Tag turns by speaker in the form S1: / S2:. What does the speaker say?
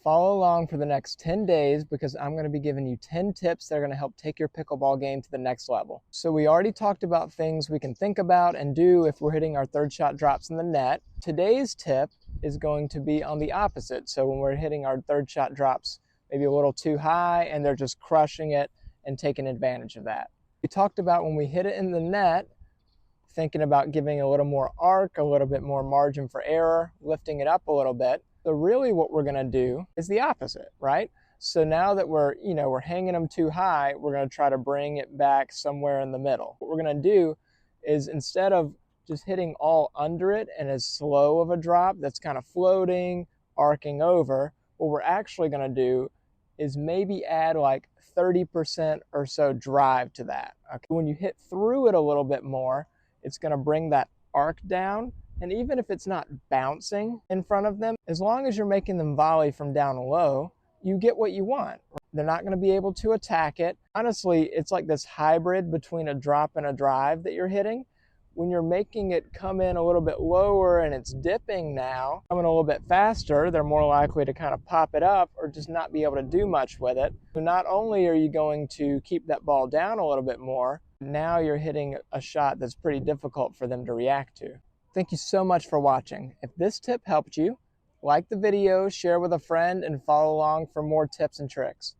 S1: Follow along for the next 10 days because I'm going to be giving you 10 tips that are going to help take your pickleball game to the next level. So we already talked about things we can think about and do if we're hitting our third shot drops in the net. Today's tip is going to be on the opposite. So when we're hitting our third shot drops maybe a little too high and they're just crushing it and taking advantage of that. We talked about when we hit it in the net, thinking about giving a little more arc, a little bit more margin for error, lifting it up a little bit. So really what we're gonna do is the opposite, right? So now that we're hanging them too high, we're gonna try to bring it back somewhere in the middle. What we're gonna do is instead of just hitting all under it and as slow of a drop that's kind of floating, arcing over, what we're actually gonna do is maybe add like 30% or so drive to that. Okay? When you hit through it a little bit more, it's going to bring that arc down. And even if it's not bouncing in front of them, as long as you're making them volley from down low, you get what you want. They're not going to be able to attack it. Honestly, it's like this hybrid between a drop and a drive that you're hitting. When you're making it come in a little bit lower and it's dipping now, coming a little bit faster, they're more likely to kind of pop it up or just not be able to do much with it. So not only are you going to keep that ball down a little bit more, now you're hitting a shot that's pretty difficult for them to react to. Thank you so much for watching. If this tip helped you, like the video, share with a friend, and follow along for more tips and tricks.